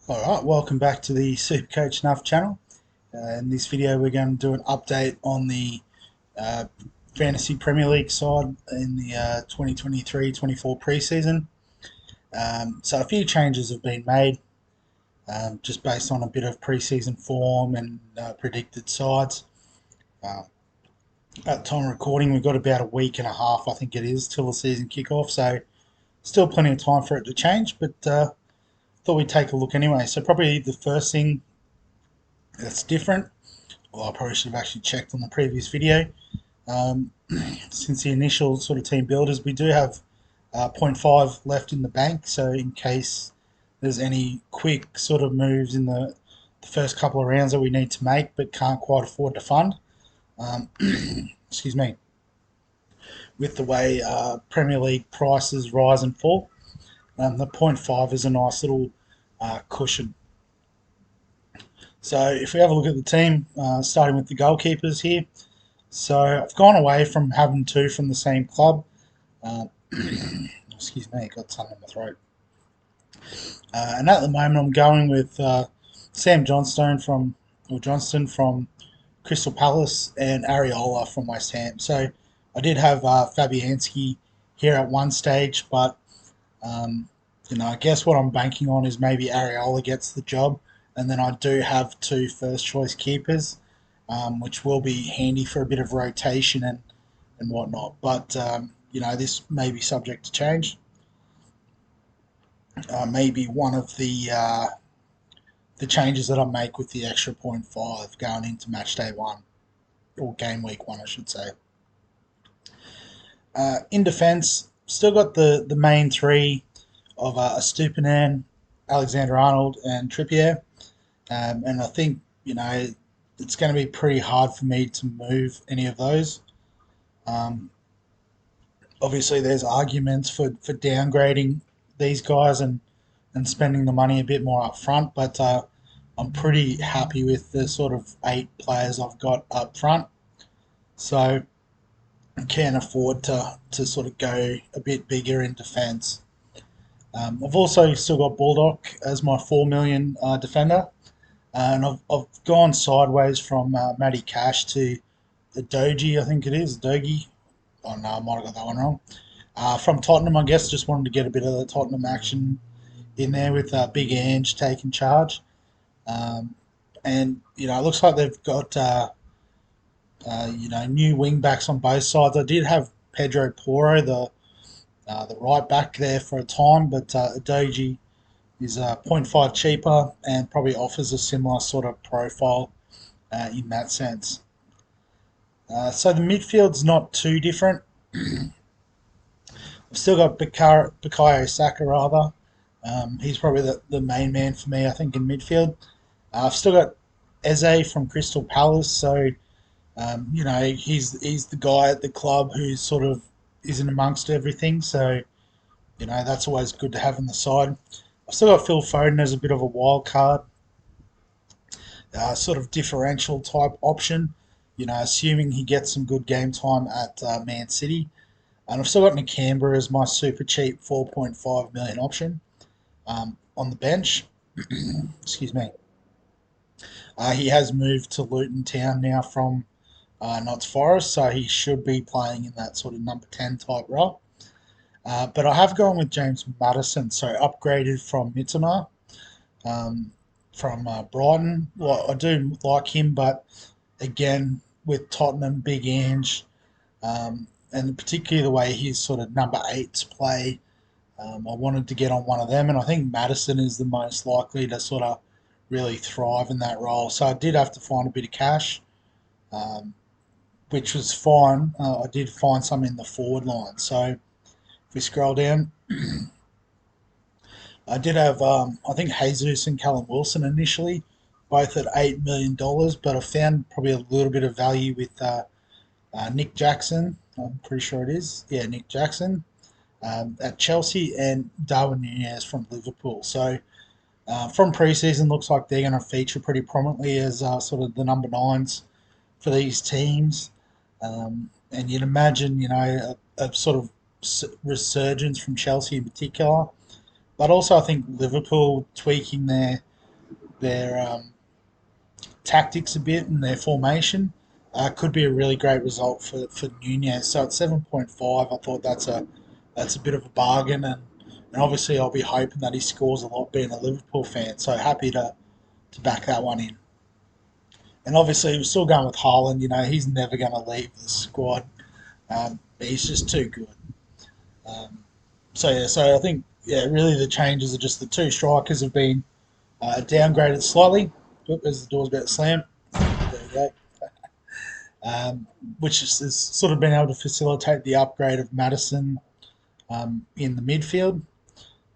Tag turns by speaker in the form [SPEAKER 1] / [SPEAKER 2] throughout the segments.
[SPEAKER 1] Alright, welcome back to the SuperCoach Nuff channel. In this video we're going to do an update on the uh, Fantasy Premier League side in the 2023-24 preseason. So a few changes have been made just based on a bit of preseason form and predicted sides. Uh, at the time of recording we've got about a week and a half I think it is till the season kickoff, so still plenty of time for it to change, but thought we'd take a look anyway. So probably the first thing that's different. Well, I probably should have actually checked on the previous video. Um, since the initial sort of team builders, we do have zero point 0.5 left in the bank. So in case there's any quick sort of moves in the first couple of rounds that we need to make but can't quite afford to fund, um, excuse me, with the way Premier League prices rise and fall, the zero point 0.5 is a nice little cushion. So if we have a look at the team, starting with the goalkeepers here. So I've gone away from having two from the same club. Uh, excuse me, got something in my throat. And at the moment, I'm going with Sam Johnston from Crystal Palace and Areola from West Ham. So I did have Fabianski here at one stage, but um, I guess what I'm banking on is maybe Areola gets the job, and then I do have two first choice keepers, which will be handy for a bit of rotation and whatnot. But this may be subject to change. Maybe one of the changes that I make with the extra 0.5 going into match day one, or game week one, I should say. In defence, still got the main three of Stupinan, Alexander Arnold, and Trippier. And I think, it's going to be pretty hard for me to move any of those. Um, Obviously, there's arguments for downgrading these guys and spending the money a bit more up front, but I'm pretty happy with the sort of 8 players I've got up front. So I can afford to sort of go a bit bigger in defence. I've also still got Baldock as my 4 million defender. And I've gone sideways from Matty Cash to the Doji, I think it is, Dogi. Oh no, I might have got that one wrong. From Tottenham, I guess, just wanted to get a bit of the Tottenham action in there with Big Ange taking charge. Um, and, it looks like they've got, new wing backs on both sides. I did have Pedro Porro, the right back there for a time, but Doji is 0.5 cheaper and probably offers a similar sort of profile in that sense. So the midfield's not too different. I've still got Bukayo Saka rather. He's probably the main man for me, I think, in midfield. I've still got Eze from Crystal Palace, so he's the guy at the club who sort of isn't amongst everything. So that's always good to have on the side. I've still got Phil Foden as a bit of a wild card, sort of differential type option. Assuming he gets some good game time at Man City. And I've still got Nakamba as my super cheap 4.5 million option on the bench. Excuse me. He has moved to Luton Town now from Notts Forest, so he should be playing in that sort of number 10 type role. But I have gone with James Maddison, so upgraded from Mitoma from Brighton. Well, I do like him, but again, with Tottenham, Big Ange, and particularly the way his sort of number 8s play, I wanted to get on one of them, and I think Maddison is the most likely to sort of really thrive in that role. So I did have to find a bit of cash, um, which was fine. I did find some in the forward line. So if we scroll down, I did have, I think, Jesus and Callum Wilson initially, both at $8 million, but I found probably a little bit of value with Nick Jackson. I'm pretty sure it is. Yeah, Nick Jackson at Chelsea and Darwin Nunez from Liverpool. So from preseason, looks like they're going to feature pretty prominently as sort of the number 9s for these teams. And you'd imagine, a sort of resurgence from Chelsea in particular. But also, I think Liverpool tweaking their tactics a bit and their formation, could be a really great result for Nunez. So at 7.5, I thought that's a bit of a bargain, and obviously I'll be hoping that he scores a lot being a Liverpool fan. So happy to back that one in. And obviously we're still going with Haaland. You know, he's never going to leave the squad. He's just too good. Um, so I think really the changes are just the two strikers have been downgraded slightly. Oop, there's the door's about to slam. There we go. Which has sort of been able to facilitate the upgrade of Madison in the midfield.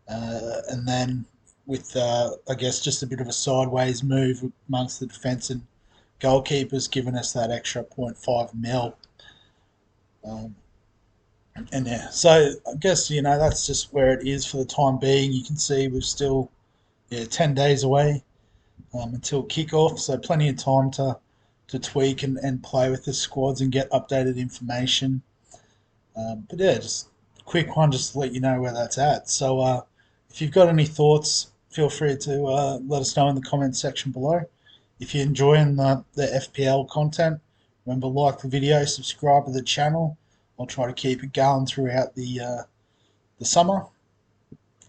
[SPEAKER 1] And then with, I guess, just a bit of a sideways move amongst the defence and goalkeepers, giving us that extra zero point 0.5 mil. Um, and yeah, so I guess, that's just where it is for the time being. You can see we're still 10 days away until kickoff, so plenty of time to tweak and play with the squads and get updated information. But yeah, just a quick one just to let you know where that's at. So if you've got any thoughts, feel free to let us know in the comments section below. If you're enjoying the FPL content, remember, like the video, subscribe to the channel. I'll try to keep it going throughout the summer.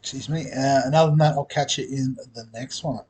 [SPEAKER 1] Excuse me. And other than that, I'll catch you in the next one.